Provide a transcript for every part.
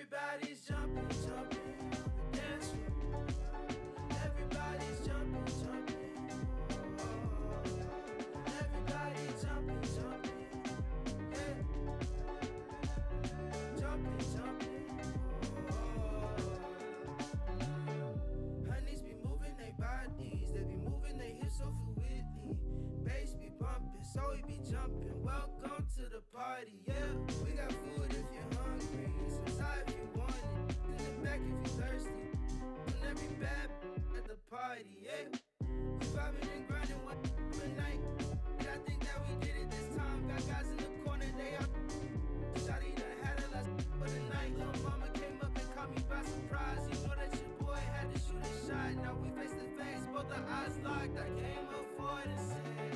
Everybody's jumping, jumping on the dance floor. Everybody's jumping, jumping. Oh, everybody's jumping, jumping. Yeah. Jumping, jumping. Oh. Honeys be moving their bodies, they be moving their hips so fluidly. Bass be bumping, so we be jumping. Welcome to the party, yeah. We got food if you're hungry. Inside if you want it, in the back if you're thirsty. And every bad at the party, yeah. We vibing and grinding one night. And I think that we did it this time. Got guys in the corner, they out. Shawty done had a last for the night. Little mama came up and caught me by surprise. You know that your boy had to shoot a shot. Now we face to face, both our eyes locked. I came up for it and said, hey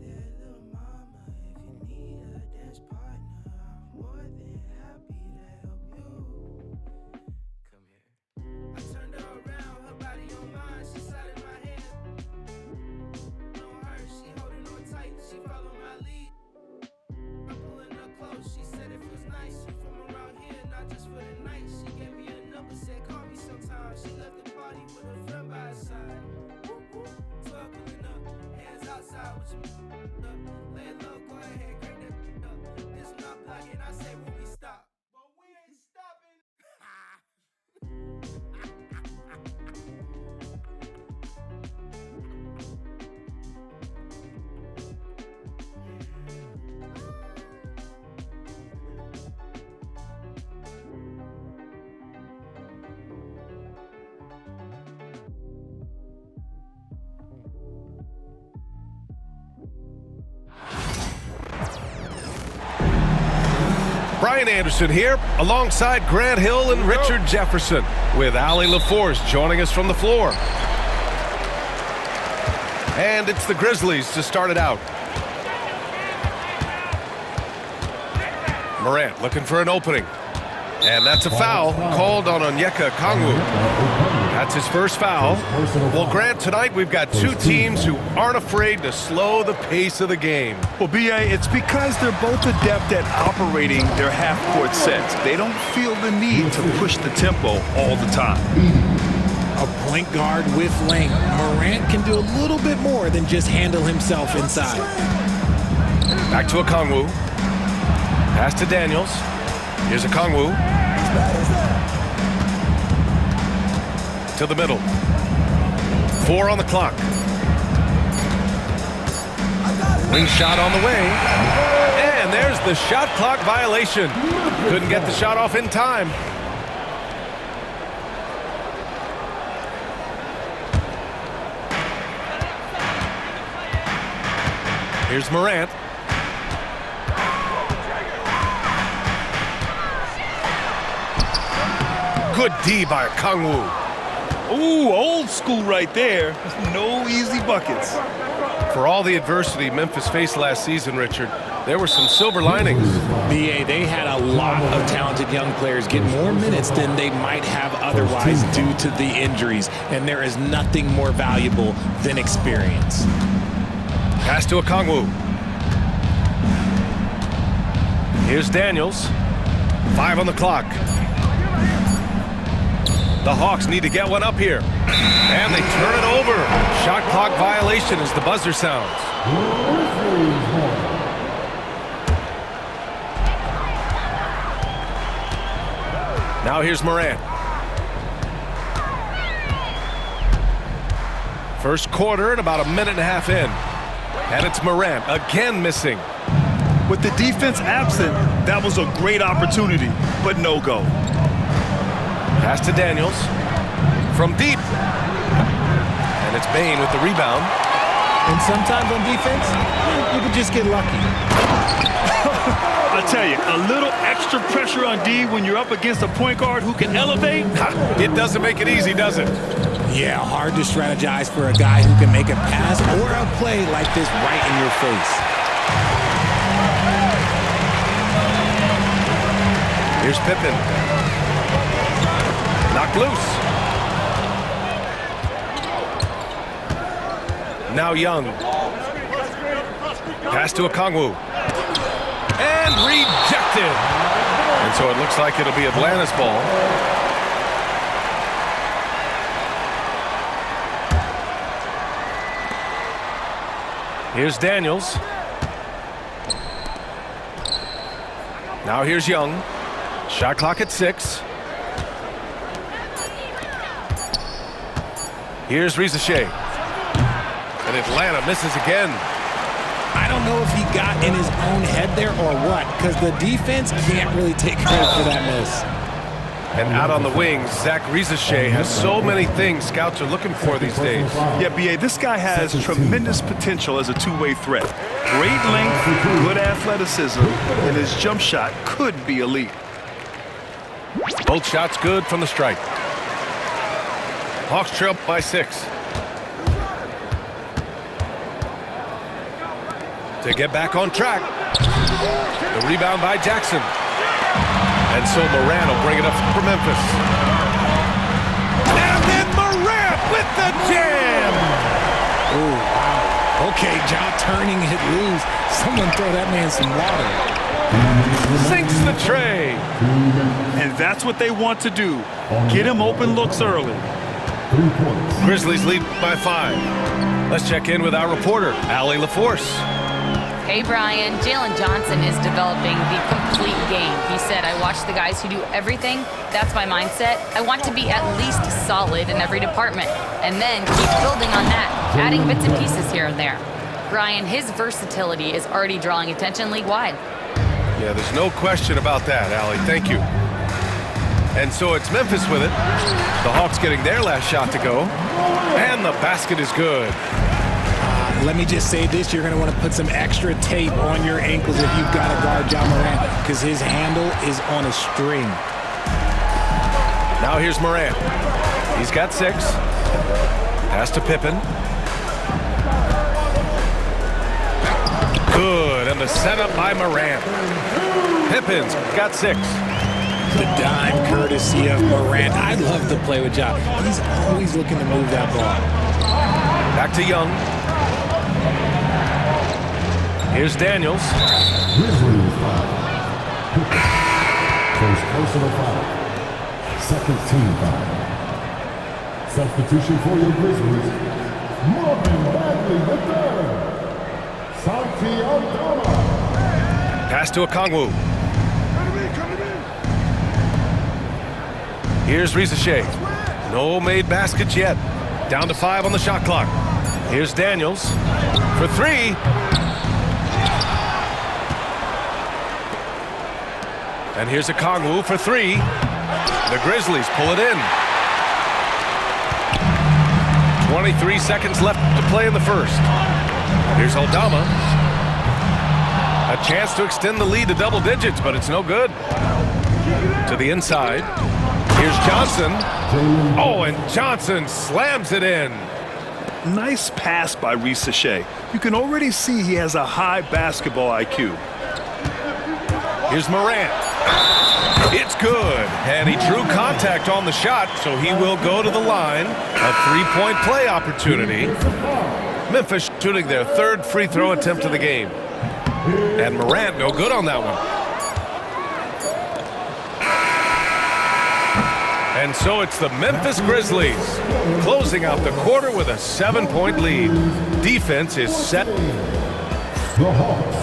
there, little mama, if you need a dance partner, I'm more than happy to help you. Come here. I turned her around, her body on mine, she slid in my hand. On her, she holding on tight, she follow my lead. I'm pulling her close, she said it feels nice. You from around here, not just for the night. She gave me a number, said call me sometime. She left the party with her friend by her side. 12 pulling up, hands outside with your up. Lay it low, go ahead, crank that up. This not blocking, I say when we stop. But we ain't stopping. Brian Anderson here, alongside Grant Hill and Richard Jefferson, with Allie LaForce joining us from the floor. And it's the Grizzlies to start it out. Morant looking for an opening. And that's a foul called on Onyeka Okongwu. That's his first foul. Well, Grant, tonight we've got two teams who aren't afraid to slow the pace of the game. Well, B.A., it's because they're both adept at operating their half-court sets. They don't feel the need to push the tempo all the time. A point guard with length. Morant can do a little bit more than just handle himself inside. Back to Okongwu. Pass to Daniels. Here's Okongwu. To the middle. 4 on the clock. Wing shot on the way. And there's the shot clock violation. Couldn't get the shot off in time. Here's Morant. Good D by Okongwu. Ooh, old school right there. No easy buckets. For all the adversity Memphis faced last season, Richard, there were some silver linings. BA, they had a lot of talented young players get more minutes than they might have otherwise due to the injuries, and there is nothing more valuable than experience. Pass to Okongwu. Here's Daniels. 5 on the clock. The Hawks need to get one up here. And they turn it over. Shot clock violation as the buzzer sounds. Now here's Morant. First quarter and about a minute and a half in. And it's Morant again missing. With the defense absent, that was a great opportunity, but no go. Pass to Daniels. From deep. And it's Bane with the rebound. And sometimes on defense, you can just get lucky. I tell you, a little extra pressure on D when you're up against a point guard who can elevate. It doesn't make it easy, does it? Yeah, hard to strategize for a guy who can make a pass or a play like this right in your face. Here's Pippen. Knocked loose. Now Young. Pass to Okongwu. And rejected. And And so it looks like it'll be Atlanta's ball. Here's Daniels. Now here's Young. Shot clock at 6. Here's Rizachet. And Atlanta misses again. I don't know if he got in his own head there or what, because the defense can't really take credit for that miss. And out on the wings, Zach Rizachet has so many things scouts are looking for these days. Yeah, B.A., this guy has tremendous potential as a two-way threat. Great length, good athleticism, and his jump shot could be elite. Both shots good from the stripe. Hawks trail by 6. To get back on track. The rebound by Jackson. And so Morant will bring it up for Memphis. And then Morant with the jam! Oh, wow. Okay, Ja turning it loose. Someone throw that man some water. Sinks the tray. And that's what they want to do. Get him open looks early. Grizzlies lead by 5. Let's check in with our reporter, Allie LaForce. Hey, Brian. Jalen Johnson is developing the complete game. He said, I watch the guys who do everything. That's my mindset. I want to be at least solid in every department and then keep building on that, adding bits and pieces here and there. Brian, his versatility is already drawing attention league-wide. Yeah, there's no question about that, Allie. Thank you. And so it's Memphis with it. The Hawks getting their last shot to go. And the basket is good. Let me just say this, you're going to want to put some extra tape on your ankles if you've got to guard Ja Morant, because his handle is on a string. Now here's Morant. He's got 6. Pass to Pippen. Good, and the setup by Morant. Pippen's got 6. The dime courtesy of Morant. I love to play with Ja. He's always looking to move that ball. Back to Young. Here's Daniels. Grizzlies foul. First personal foul. Second team foul. Substitution for your Grizzlies. Marvin Bagley the third. Santi Aldama. Pass to Okongwu. Here's Rizachet. No made baskets yet. Down to 5 on the shot clock. Here's Daniels for 3. And here's Okongwu for 3. The Grizzlies pull it in. 23 seconds left to play in the first. Here's Aldama. A chance to extend the lead to double digits, but it's no good. To the inside. Here's Johnson. Oh, and Johnson slams it in. Nice pass by Rizachet. You can already see he has a high basketball IQ. Here's Morant. It's good. And he drew contact on the shot, so he will go to the line. A 3-point play opportunity. Memphis shooting their 3rd free throw attempt of the game. And Morant no good on that one. And so it's the Memphis Grizzlies closing out the quarter with a 7-point lead. Defense is set. The Hawks.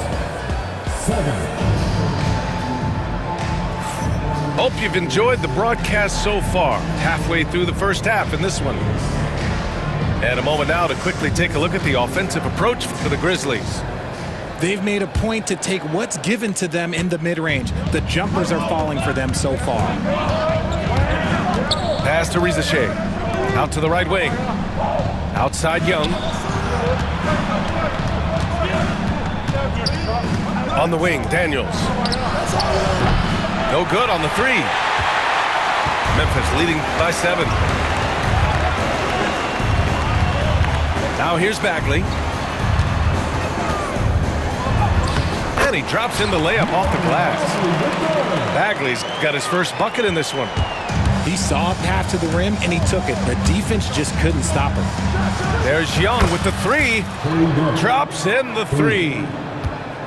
7. Hope you've enjoyed the broadcast so far. Halfway through the first half in this one. And a moment now to quickly take a look at the offensive approach for the Grizzlies. They've made a point to take what's given to them in the mid-range. The jumpers are falling for them so far. Pass to Rizachet. Out to the right wing. Outside Young. On the wing, Daniels. No good on the 3. Memphis leading by 7. Now here's Bagley. And he drops in the layup off the glass. Bagley's got his first bucket in this one. He saw a path to the rim, and he took it. The defense just couldn't stop him. There's Young with the 3. Drops in the 3.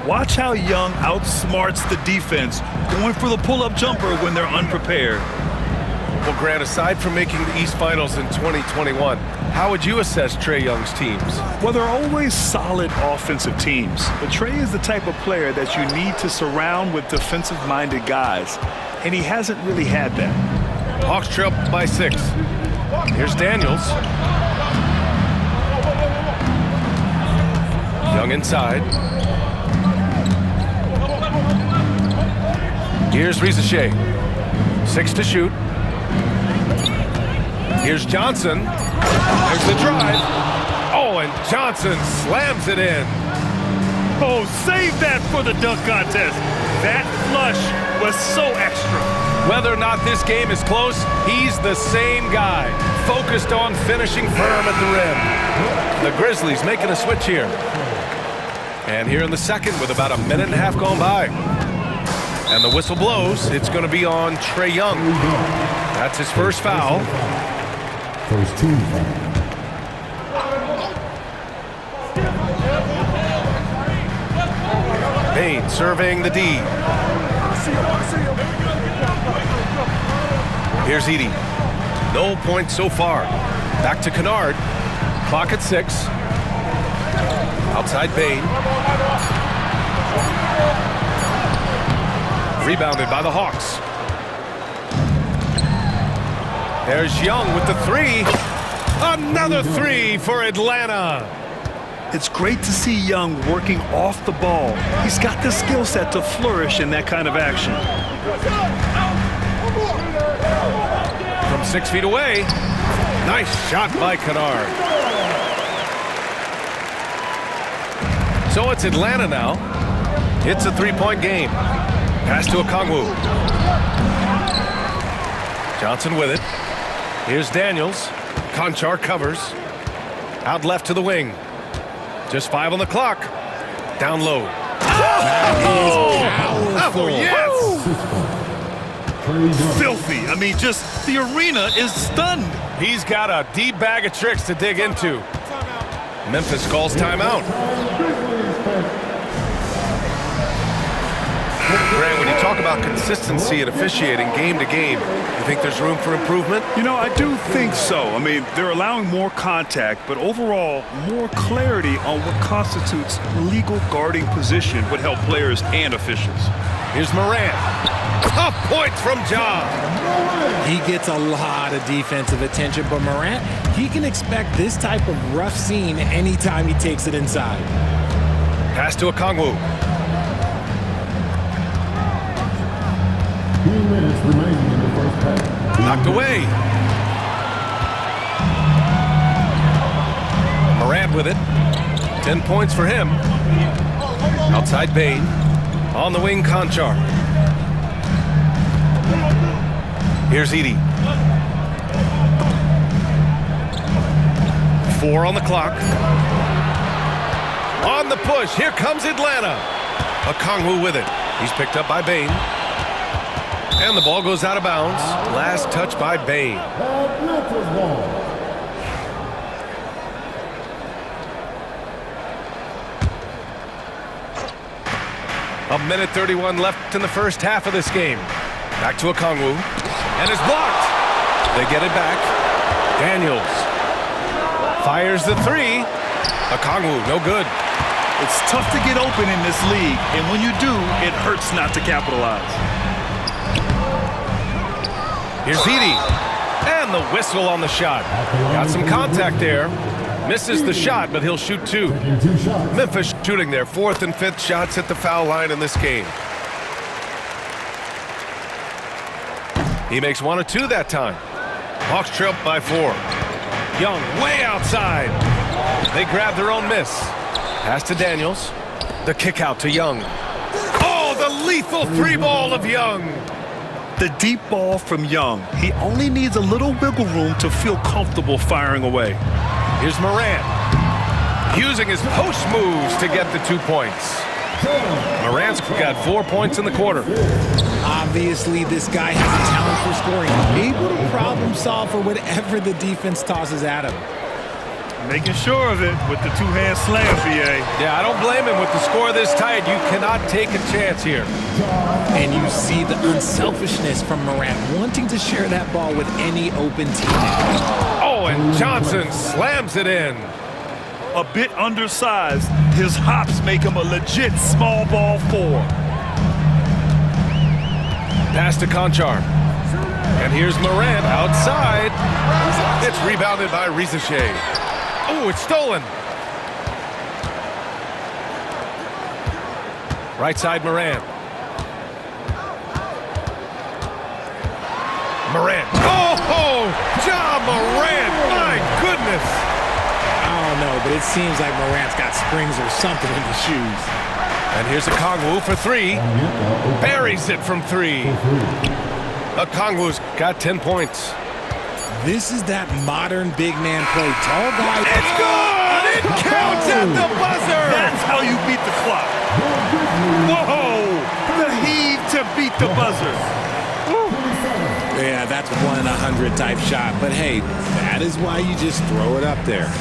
Watch how Young outsmarts the defense, going for the pull-up jumper when they're unprepared. Well, Grant, aside from making the East Finals in 2021, how would you assess Trae Young's teams? Well, they're always solid offensive teams, but Trae is the type of player that you need to surround with defensive-minded guys, and he hasn't really had that. Hawks trail by 6. Here's Daniels. Young inside. Here's Rizachet. 6 to shoot. Here's Johnson. There's the drive. Oh, and Johnson slams it in. Oh, save that for the dunk contest. That flush was so extra. Whether or not this game is close, he's the same guy, focused on finishing firm at the rim. The Grizzlies making a switch here. And here in the second with about a minute and a half gone by. And the whistle blows. It's going to be on Trae Young. That's his first foul. First team foul. Payne serving the D. Here's Edey. No points so far. Back to Kennard. Clock at 6. Outside Payne. Rebounded by the Hawks. There's Young with the 3. Another 3 for Atlanta. It's great to see Young working off the ball. He's got the skill set to flourish in that kind of action. From 6 feet away. Nice shot by Kennard. So it's Atlanta now. It's a 3-point game. Pass to Okongwu. Johnson with it. Here's Daniels. Konchar covers. Out left to the wing. Just 5 on the clock. Down low. Powerful. Yes! Filthy. I mean, just the arena is stunned. He's got a deep bag of tricks to dig into. Memphis calls timeout. Grant, when you talk about consistency and officiating game to game, you think there's room for improvement? You know, I do think so. I mean, they're allowing more contact, but overall, more clarity on what constitutes legal guarding position would help players and officials. Here's Morant. Tough point from Ja. He gets a lot of defensive attention, but Morant, he can expect this type of rough scene anytime he takes it inside. Pass to Okongwu. 2 minutes remaining in the first half. Knocked away. Morant with it. 10 points for him. Outside Payne. On the wing, Konchar. Here's Edey. 4 on the clock. On the push. Here comes Atlanta. Okongwu with it. He's picked up by Payne. And the ball goes out of bounds. Last touch by Payne. Atlanta's ball. A minute 31 left in the first half of this game. Back to Okongwu. And it's blocked. They get it back. Daniels fires the 3. Okongwu, no good. It's tough to get open in this league, and when you do, it hurts not to capitalize. Here's Edey. And the whistle on the shot. Got some contact there. Misses the shot, but he'll shoot 2. Memphis shooting their 4th and 5th shots at the foul line in this game. He makes 1 of 2 that time. Hawks trail by 4. Young way outside. They grab their own miss. Pass to Daniels. The kick out to Young. Oh, the lethal 3-ball of Young. The deep ball from Young. He only needs a little wiggle room to feel comfortable firing away. Here's Morant. Using his post moves to get the 2 points. Morant's got 4 points in the quarter. Obviously, this guy has a talent for scoring. Able to problem solve for whatever the defense tosses at him. Making sure of it with the two-hand slam, BA. Yeah, I don't blame him with the score this tight. You cannot take a chance here. And you see the unselfishness from Morant, wanting to share that ball with any open teammate. Oh, and Johnson slams it in. A bit undersized, his hops make him a legit small ball 4. Pass to Conchar. And here's Morant outside. It's rebounded by Rizachet. Oh, it's stolen. Right side, Morant. Morant. Oh, Ja Morant. My goodness. I don't know, but it seems like Morant's got springs or something in his shoes. And here's Okongwu for 3. Buries it from 3. Okongwu's got 10 points. This is that modern big man play. Tall guy. It's good! It counts at the buzzer! That's how you beat the clock. Whoa! The heave to beat the buzzer. Yeah, that's 1 in 100 type shot. But hey, that is why you just throw it up there.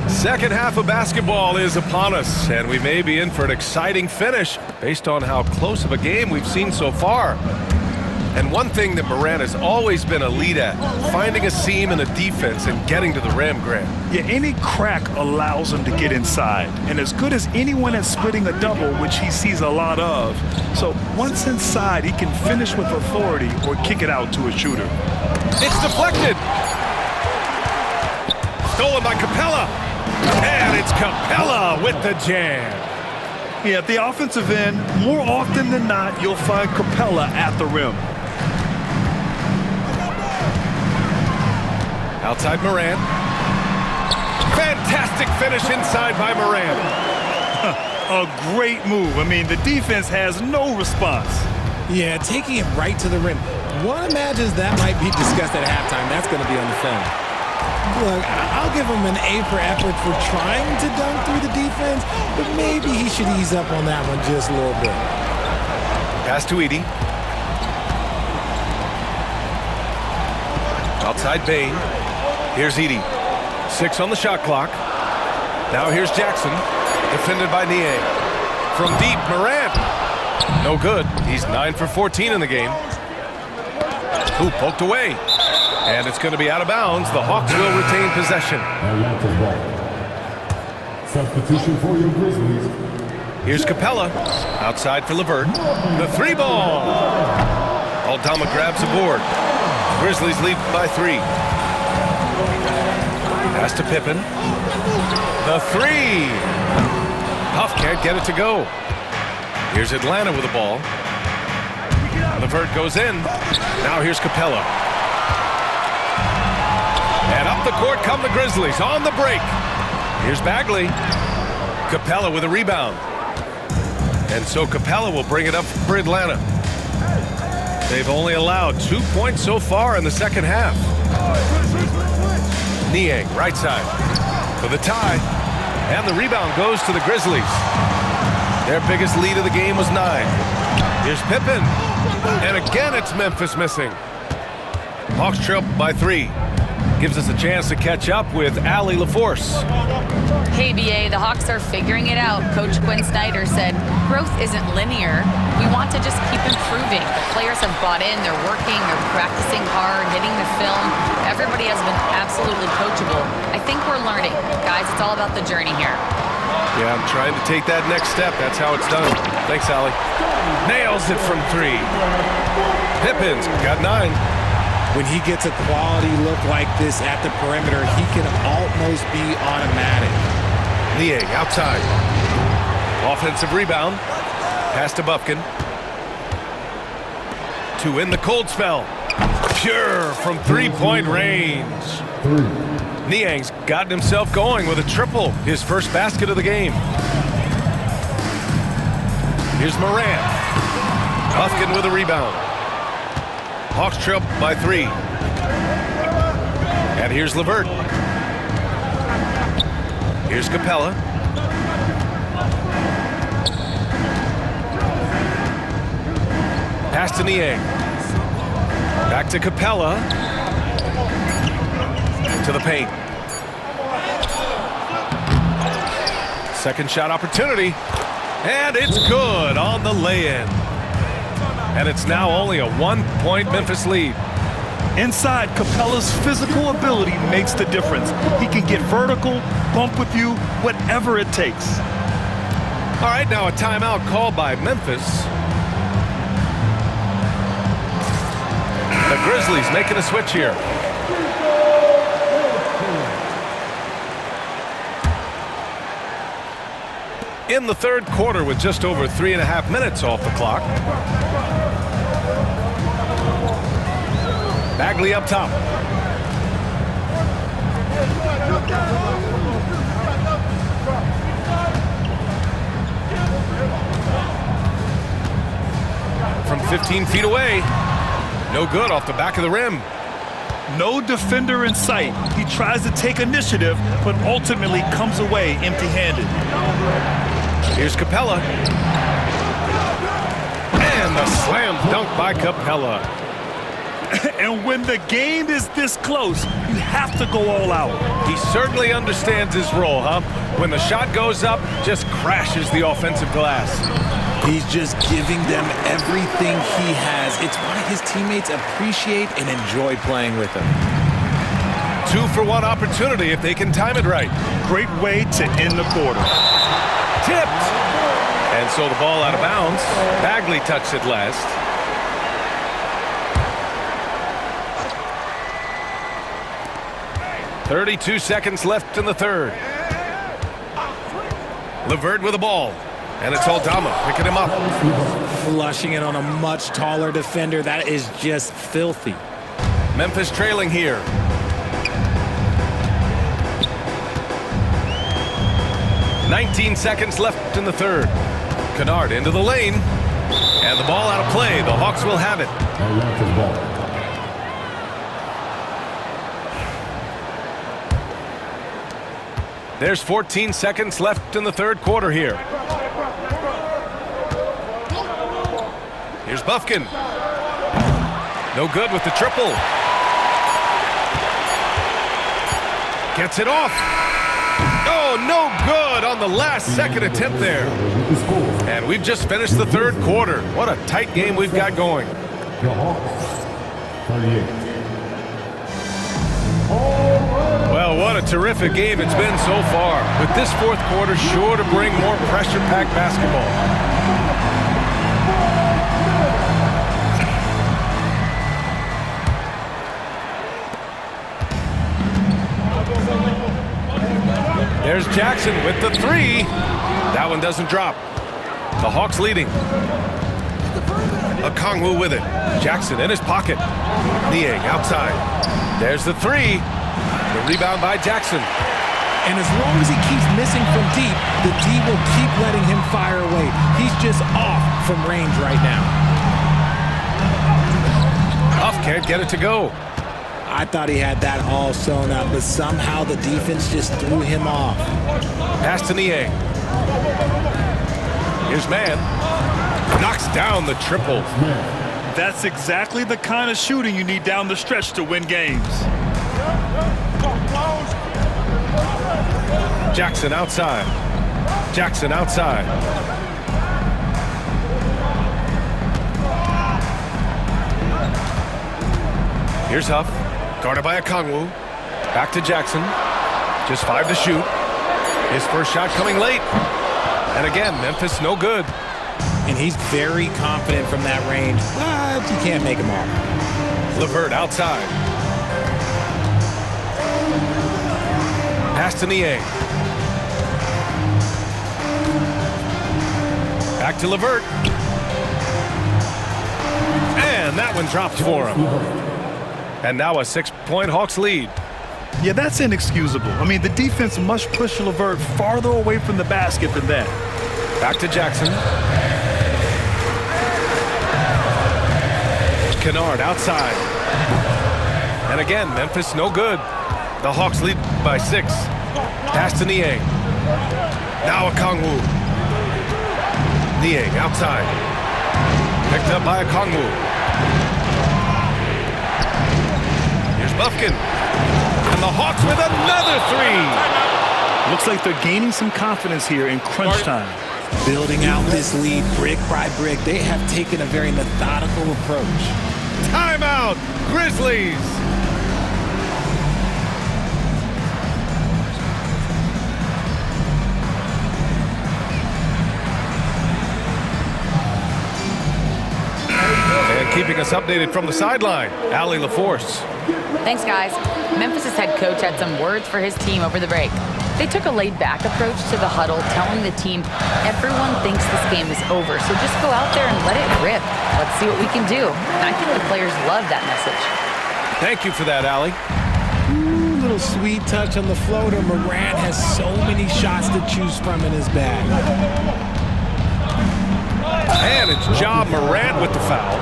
Second half of basketball is upon us, and we may be in for an exciting finish based on how close of a game we've seen so far. And one thing that Morant has always been elite at, finding a seam in a defense and getting to the rim, Grant. Yeah, any crack allows him to get inside. And as good as anyone at splitting a double, which he sees a lot of. So once inside, he can finish with authority or kick it out to a shooter. It's deflected. Stolen by Capella. And it's Capella with the jam. Yeah, at the offensive end, more often than not, you'll find Capella at the rim. Outside Morant. Fantastic finish inside by Morant. A great move. I mean, the defense has no response. Yeah, taking it right to the rim. One imagines that might be discussed at halftime. That's going to be on the film. Look, I'll give him an A for effort for trying to dunk through the defense, but maybe he should ease up on that one just a little bit. Pass to Edey. Outside Bane. Here's Edey. 6 on the shot clock. Now here's Jackson. Defended by Niang. From deep, Morant. No good. He's 9 for 14 in the game. Ooh, poked away. And it's going to be out of bounds. The Hawks will retain possession. Atlanta's ball. Substitution for your Grizzlies. Here's Capella. Outside for LeVert. The 3 ball. Aldama grabs the board. Grizzlies lead by 3. Pass to Pippen. The 3. Huff can't get it to go. Here's Atlanta with the ball. LeVert goes in. Now here's Capella. And up the court come the Grizzlies on the break. Here's Bagley. Capella with a rebound. And so Capella will bring it up for Atlanta. They've only allowed 2 points so far in the second half. Niang, right side, for the tie. And the rebound goes to the Grizzlies. Their biggest lead of the game was 9. Here's Pippen. And again, it's Memphis missing. Hawks trail by 3. Gives us a chance to catch up with Allie LaForce. Hey, BA, the Hawks are figuring it out. Coach Quinn Snyder said, growth isn't linear. We want to just keep improving. The players have bought in, they're working, they're practicing hard, hitting the film. Everybody has been absolutely coachable. I think we're learning. Guys, it's all about the journey here. Yeah, I'm trying to take that next step. That's how it's done. Thanks, Allie. Nails it from 3. Pippen's got 9. When he gets a quality look like this at the perimeter, he can almost be automatic. Niang outside. Offensive rebound. Pass to Bufkin. To end the cold spell. Pure from 3-point range. 3. Niang's gotten himself going with a triple. His first basket of the game. Here's Morant. Bufkin with a rebound. Hawks trail by 3. And here's LeVert. Here's Capella. Pass to Niang. Back to Capella. to the paint. Second shot opportunity. And it's good on the lay-in. And it's now only a 1-point Memphis lead. Inside, Capella's physical ability makes the difference. He can get vertical, bump with you, whatever it takes. All right, now a timeout called by Memphis. The Grizzlies making a switch here. In the third quarter with just over 3.5 minutes off the clock. Bagley up top. From 15 feet away. No good off the back of the rim. No defender in sight. He tries to take initiative, but ultimately comes away empty-handed. Here's Capella. And the slam dunk by Capella. And when the game is this close, you have to go all out. He certainly understands his role, huh? When the shot goes up, just crashes the offensive glass. He's just giving them everything he has. It's why his teammates appreciate and enjoy playing with him. 2-for-1 opportunity if they can time it right. Great way to end the quarter. Tipped. And so the ball out of bounds. Bagley touched it last. .32 seconds left in the third. LeVert with the ball. And it's Aldama picking him up. Flushing it on a much taller defender. That is just filthy. Memphis trailing here. .19 seconds left in the third. Kennard into the lane. And the ball out of play. The Hawks will have it. Atlanta's ball. There's 14 seconds left in the third quarter here. Here's Bufkin. No good with the triple. Gets it off. Oh, no good on the last second attempt there. And we've just finished the third quarter. What a tight game we've got going. The Hawks, 38. Well, what a terrific game it's been so far. With this fourth quarter sure to bring more pressure-packed basketball. There's Jackson with the three. That one doesn't drop. The Hawks leading. Okongwu with it. Jackson in his pocket. Niang outside. There's the three. The rebound by Jackson. And as long as he keeps missing from deep, the D will keep letting him fire away. He's just off from range right now. Huff can't get it to go. I thought he had that all sewn up, but somehow the defense just threw him off. Pass to Niang. Here's Mann. Knocks down the triple. That's exactly the kind of shooting you need down the stretch to win games. Jackson outside. Jackson outside. Here's Huff. Guarded by Okongwu. Back to Jackson. Just 5 to shoot. His first shot coming late. And again, Memphis no good. And he's very confident from that range, but you can't make him all. LeVert outside. Pass to Niang. Back to LeVert. And that one drops for him. And now a 6-point Hawks lead. Yeah, that's inexcusable. I mean, the defense must push LeVert farther away from the basket than that. Back to Jackson. Kennard outside. And again, Memphis no good. The Hawks lead by 6. Pass to Niang. Now Okongwu. Niang outside. Picked up by Okongwu. Here's Bufkin. And the Hawks with another three. Looks like they're gaining some confidence here in crunch time. Building out this lead brick by brick. They have taken a very methodical approach. Timeout, Grizzlies. And keeping us updated from the sideline, Allie LaForce. Thanks, guys. Memphis' head coach had some words for his team over the break. They took a laid-back approach to the huddle, telling the team, everyone thinks this game is over, so just go out there and let it rip. Let's see what we can do. And I think the players love that message. Thank you for that, Allie. Ooh, little sweet touch on the floater. Morant has so many shots to choose from in his bag. And it's Ja Morant with the foul.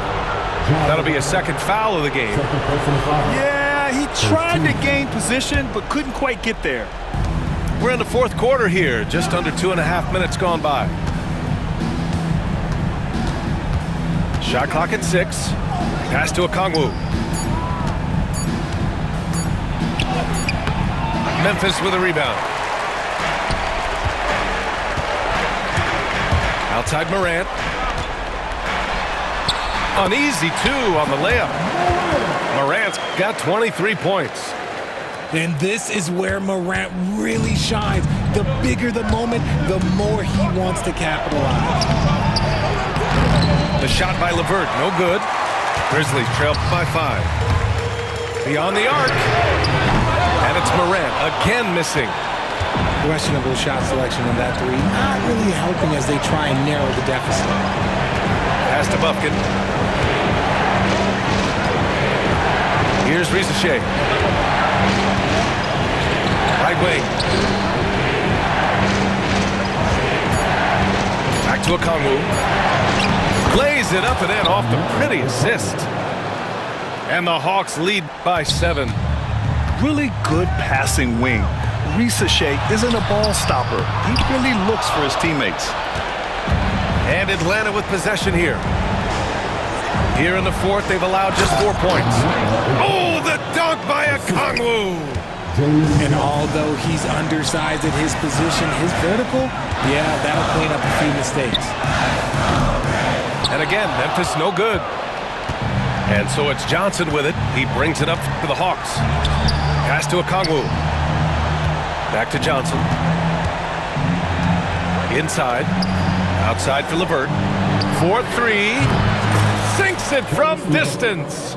That'll be a second foul of the game. Yeah, he tried to gain position, but couldn't quite get there. We're in the fourth quarter here, just under 2.5 minutes gone by. Shot clock at 6. Pass to Okongwu. Memphis with a rebound. Outside Morant. An easy 2 on the layup. Morant's got 23 points. And this is where Morant really shines. The bigger the moment, the more he wants to capitalize. The shot by LeVert, no good. Grizzlies trail by 5. Beyond the arc. And it's Morant, again missing. Questionable shot selection on that 3. Not really helping as they try and narrow the deficit. Pass to Bufkin. Here's Risacher. Right wing. Back to Okongwu. Lays it up and in off the pretty assist. And the Hawks lead by 7. Really good passing wing. Risacher isn't a ball stopper. He really looks for his teammates. And Atlanta with possession here. Here in the fourth, they've allowed just 4 points. Oh, the dunk by Okongwu! And although he's undersized at his position, his vertical, yeah, that'll clean up a few mistakes. And again, Memphis no good. And so it's Johnson with it. He brings it up for the Hawks. Pass to Okongwu. Back to Johnson. Inside. Outside for LeVert. 4-3. Sinks it from distance.